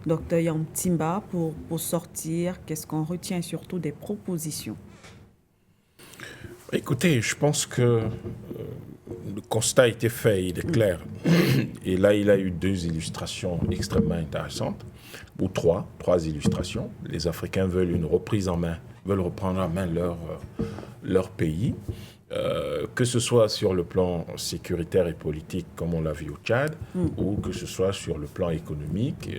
Docteur Yamtimba, pour sortir, qu'est-ce qu'on retient surtout des propositions? Écoutez, je pense que le constat a été fait, il est clair. Et là, il a eu deux illustrations extrêmement intéressantes, ou trois illustrations. Les Africains veulent une reprise en main, veulent reprendre en main leur pays, que ce soit sur le plan sécuritaire et politique, comme on l'a vu au Tchad, ou que ce soit sur le plan économique,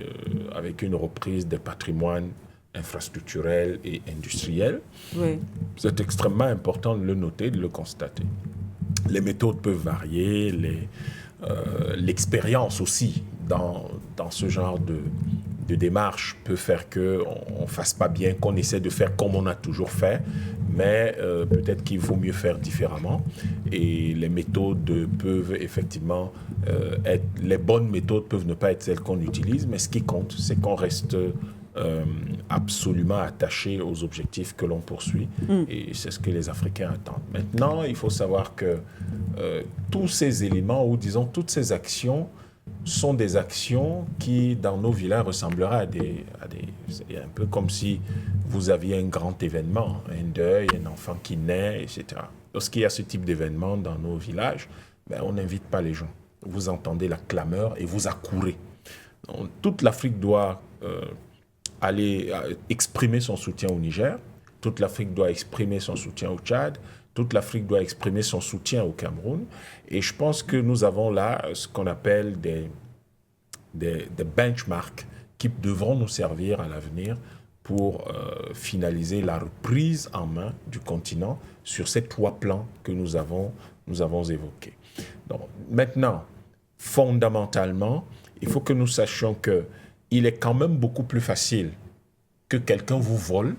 avec une reprise des patrimoines infrastructurels et industriels. Oui, C'est extrêmement important de le noter, de le constater. Les méthodes peuvent varier, l'expérience aussi dans ce genre de démarche peut faire qu'on ne fasse pas bien, qu'on essaie de faire comme on a toujours fait, mais peut-être qu'il vaut mieux faire différemment. Et les méthodes peuvent effectivement les bonnes méthodes peuvent ne pas être celles qu'on utilise, mais ce qui compte, c'est qu'on reste absolument attaché aux objectifs que l'on poursuit. Et c'est ce que les Africains attendent. Maintenant, il faut savoir que tous ces éléments, ou disons toutes ces actions, sont des actions qui, dans nos villages, ressembleraient c'est un peu comme si vous aviez un grand événement, un deuil, un enfant qui naît, etc. Lorsqu'il y a ce type d'événement dans nos villages, ben, on n'invite pas les gens. Vous entendez la clameur et vous accourez. Donc, toute l'Afrique doit aller exprimer son soutien au Niger, toute l'Afrique doit exprimer son soutien au Tchad, toute l'Afrique doit exprimer son soutien au Cameroun. Et je pense que nous avons là ce qu'on appelle des benchmarks qui devront nous servir à l'avenir pour finaliser la reprise en main du continent sur ces trois plans que nous avons évoqués. Donc, maintenant, fondamentalement, il faut que nous sachions qu'il est quand même beaucoup plus facile que quelqu'un vous vole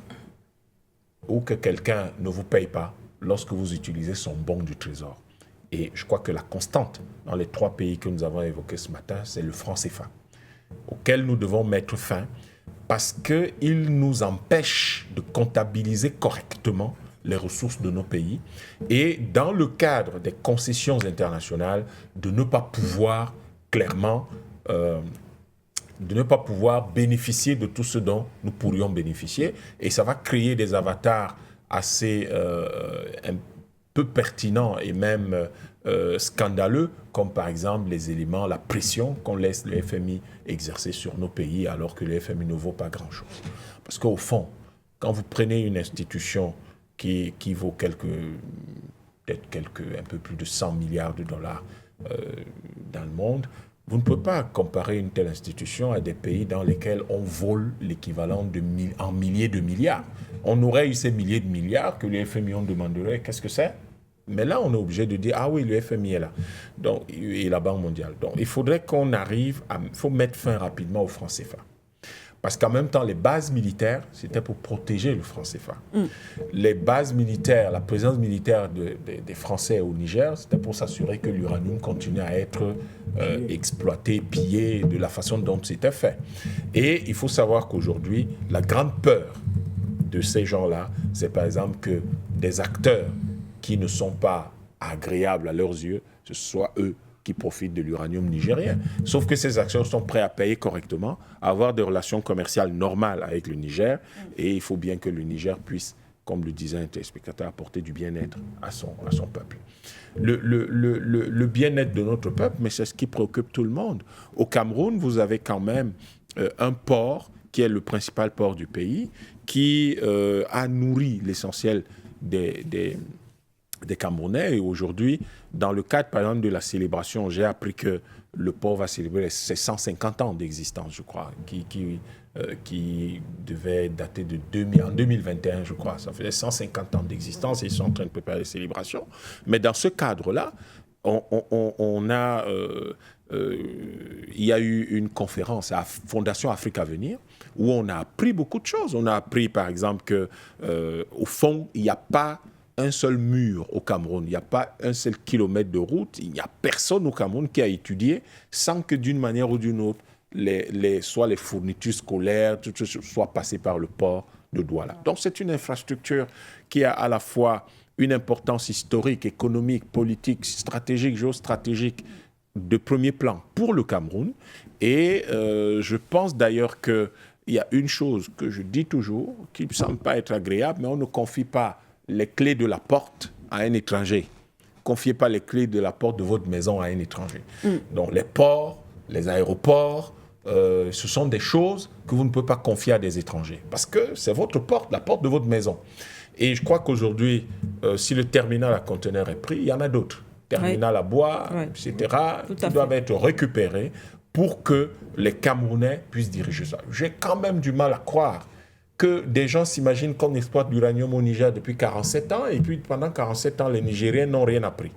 ou que quelqu'un ne vous paye pas lorsque vous utilisez son bon du trésor. Et je crois que la constante dans les trois pays que nous avons évoqués ce matin, c'est le franc CFA, auquel nous devons mettre fin parce qu'il nous empêche de comptabiliser correctement les ressources de nos pays et, dans le cadre des concessions internationales, de ne pas pouvoir clairement de ne pas pouvoir bénéficier de tout ce dont nous pourrions bénéficier. Et ça va créer des avatars assez un peu pertinents et même scandaleux, comme par exemple les éléments, la pression qu'on laisse le FMI exercer sur nos pays alors que le FMI ne vaut pas grand-chose. Parce qu'au fond, quand vous prenez une institution qui vaut peut-être un peu plus de 100 milliards de dollars dans le monde, vous ne pouvez pas comparer une telle institution à des pays dans lesquels on vole l'équivalent en milliers de milliards. On aurait eu ces milliers de milliards que le FMI on demanderait qu'est-ce que c'est. Mais là, on est obligé de dire ah oui, le FMI est là, donc, et la Banque mondiale. Donc, il faudrait qu'on arrive il faut mettre fin rapidement au franc CFA. Parce qu'en même temps, les bases militaires, c'était pour protéger le franc CFA. Les bases militaires, la présence militaire des Français au Niger, c'était pour s'assurer que l'uranium continue à être exploité, pillé de la façon dont c'était fait. Et il faut savoir qu'aujourd'hui, la grande peur de ces gens-là, c'est par exemple que des acteurs qui ne sont pas agréables à leurs yeux, ce soit eux qui profitent de l'uranium nigérien. Sauf que ces acteurs sont prêts à payer correctement, à avoir des relations commerciales normales avec le Niger, et il faut bien que le Niger puisse, comme le disait un téléspectateur, apporter du bien-être à son peuple. Le bien-être de notre peuple, mais c'est ce qui préoccupe tout le monde. Au Cameroun, vous avez quand même un port qui est le principal port du pays, qui a nourri l'essentiel des Camerounais. Et aujourd'hui, dans le cadre, par exemple, de la célébration, j'ai appris que le port va célébrer ses 150 ans d'existence, je crois, qui devait dater en 2021, je crois. Ça faisait 150 ans d'existence et ils sont en train de préparer les célébrations. Mais dans ce cadre-là, il y a eu une conférence à Fondation Afrique Avenir où on a appris beaucoup de choses. On a appris, par exemple, qu'au fond, il n'y a pas un seul mur au Cameroun, il n'y a pas un seul kilomètre de route, il n'y a personne au Cameroun qui a étudié sans que d'une manière ou d'une autre, soit les fournitures scolaires, tout soit passé par le port de Douala. Donc c'est une infrastructure qui a à la fois une importance historique, économique, politique, stratégique, géostratégique de premier plan pour le Cameroun. Et je pense d'ailleurs qu'il y a une chose que je dis toujours, qui ne me semble pas être agréable, mais on ne confie pas les clés de la porte à un étranger. Confiez pas les clés de la porte de votre maison à un étranger. Donc les ports, les aéroports, ce sont des choses que vous ne pouvez pas confier à des étrangers. Parce que c'est votre porte, la porte de votre maison. Et je crois qu'aujourd'hui, si le terminal à conteneurs est pris, il y en a d'autres. Terminal à bois, etc., qui doivent être récupérés pour que les Camerounais puissent diriger ça. J'ai quand même du mal à croire que des gens s'imaginent qu'on exploite l'uranium au Niger depuis 47 ans et puis pendant 47 ans, les Nigériens n'ont rien appris.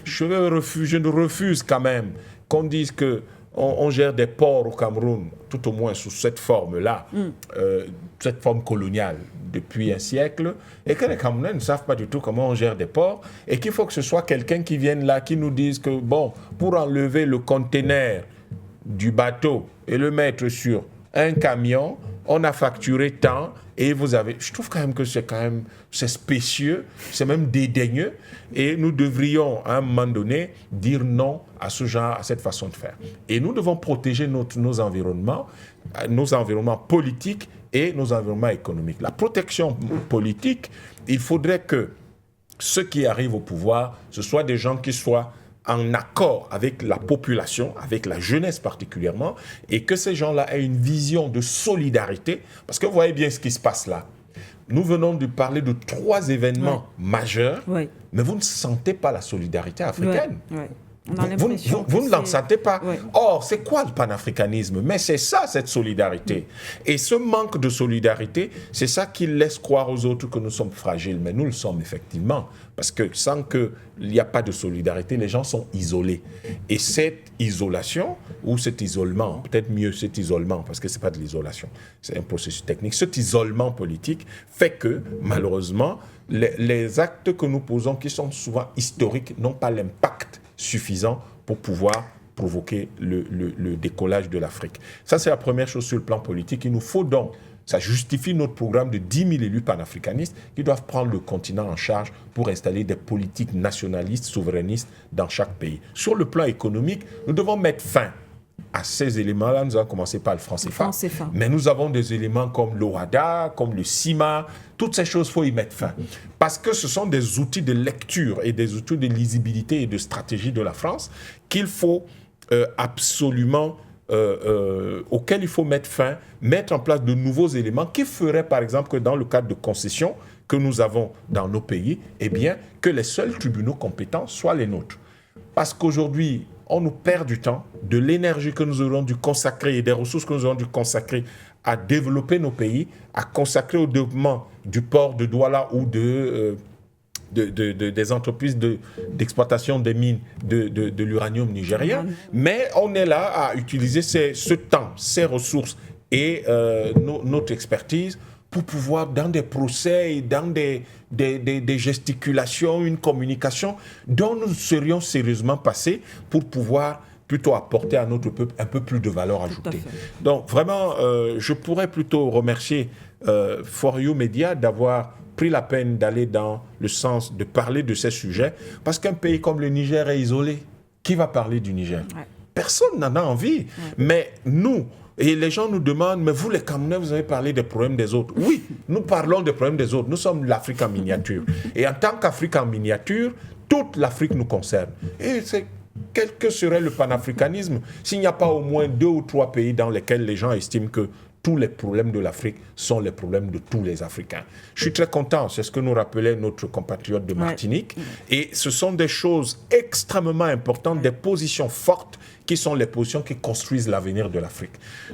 Je ne refuse quand même qu'on dise qu'on gère des ports au Cameroun, tout au moins sous cette forme-là, cette forme coloniale depuis un siècle, et que les Camerounais ne savent pas du tout comment on gère des ports, et qu'il faut que ce soit quelqu'un qui vienne là, qui nous dise que, bon, pour enlever le conteneur du bateau et le mettre sur un camion, on a facturé tant et vous avez... Je trouve quand même que c'est spécieux, c'est même dédaigneux et nous devrions à un moment donné dire non à ce genre, à cette façon de faire. Et nous devons protéger nos environnements politiques et nos environnements économiques. La protection politique, il faudrait que ceux qui arrivent au pouvoir, ce soient des gens qui soient en accord avec la population, avec la jeunesse particulièrement, et que ces gens-là aient une vision de solidarité, parce que vous voyez bien ce qui se passe là. Nous venons de parler de 3 événements majeurs, mais vous ne sentez pas la solidarité africaine. On a l'impression vous ne l'en sentez pas. Oui. Or, c'est quoi le panafricanisme? Mais c'est ça, cette solidarité. Et ce manque de solidarité, c'est ça qui laisse croire aux autres que nous sommes fragiles. Mais nous le sommes effectivement. Parce que sans qu'il n'y a pas de solidarité, les gens sont isolés. Et cette isolation, ou cet isolement, peut-être mieux cet isolement, parce que ce n'est pas de l'isolation, c'est un processus technique. Cet isolement politique fait que, malheureusement, les actes que nous posons, qui sont souvent historiques, n'ont pas l'impact suffisant pour pouvoir provoquer le décollage de l'Afrique. Ça, c'est la première chose sur le plan politique. Il nous faut donc, ça justifie notre programme de 10 000 élus panafricanistes qui doivent prendre le continent en charge pour installer des politiques nationalistes, souverainistes dans chaque pays. Sur le plan économique, nous devons mettre fin à ces éléments-là. Nous avons commencé par le franc CFA, mais nous avons des éléments comme l'OHADA, comme le CIMA. Toutes ces choses, il faut y mettre fin. Parce que ce sont des outils de lecture et des outils de lisibilité et de stratégie de la France qu'il faut absolument, auxquels il faut mettre fin, mettre en place de nouveaux éléments qui feraient, par exemple, que dans le cadre de concessions que nous avons dans nos pays, eh bien, que les seuls tribunaux compétents soient les nôtres. Parce qu'aujourd'hui, on nous perd du temps, de l'énergie que nous aurons dû consacrer et des ressources que nous aurons dû consacrer à développer nos pays, à consacrer au développement du port de Douala ou des entreprises d'exploitation des mines de l'uranium nigérien. Mais on est là à utiliser ce temps, ces ressources et notre expertise pour pouvoir, dans des procès, dans des gesticulations, une communication dont nous serions sérieusement passés pour pouvoir plutôt apporter à notre peuple un peu plus de valeur ajoutée. Donc vraiment, je pourrais plutôt remercier For You Media d'avoir pris la peine d'aller dans le sens de parler de ces sujets, parce qu'un pays comme le Niger est isolé. Qui va parler du Niger? Personne n'en a envie. Mais nous, et les gens nous demandent, mais vous les Camerounais, vous avez parlé des problèmes des autres. Oui, nous parlons des problèmes des autres. Nous sommes l'Afrique en miniature. Et en tant qu'Afrique en miniature, toute l'Afrique nous concerne. Et quel que serait le panafricanisme s'il n'y a pas au moins 2 ou 3 pays dans lesquels les gens estiment que tous les problèmes de l'Afrique sont les problèmes de tous les Africains. Je suis très content, c'est ce que nous rappelait notre compatriote de Martinique. Et ce sont des choses extrêmement importantes, des positions fortes qui sont les positions qui construisent l'avenir de l'Afrique.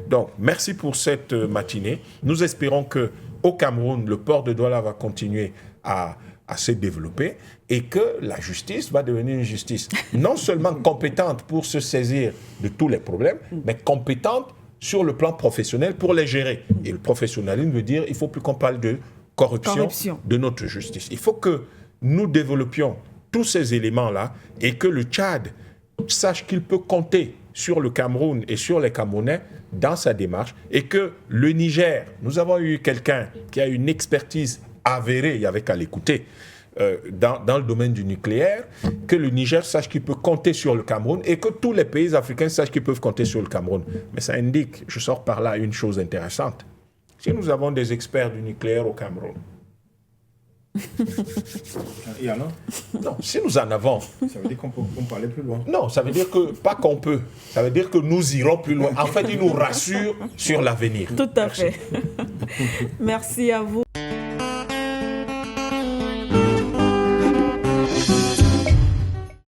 Donc, merci pour cette matinée. Nous espérons qu'au Cameroun, le port de Douala va continuer à se développer et que la justice va devenir une justice non seulement compétente pour se saisir de tous les problèmes, mais compétente sur le plan professionnel pour les gérer. Et le professionnalisme veut dire qu'il ne faut plus qu'on parle de corruption de notre justice. Il faut que nous développions tous ces éléments-là et que le Tchad sache qu'il peut compter sur le Cameroun et sur les Camerounais dans sa démarche et que le Niger, nous avons eu quelqu'un qui a une expertise avérée, il y avait qu'à l'écouter, dans le domaine du nucléaire, que le Niger sache qu'il peut compter sur le Cameroun et que tous les pays africains sachent qu'ils peuvent compter sur le Cameroun. Mais ça indique, je sors par là une chose intéressante. Si nous avons des experts du nucléaire au Cameroun, Et alors? non, si nous en avons, Ça veut dire qu'on peut aller plus loin. non, ça veut dire que, pas qu'on peut, ça veut dire que nous irons plus loin. En fait, ils nous rassurent sur l'avenir. Tout à fait. Merci à vous.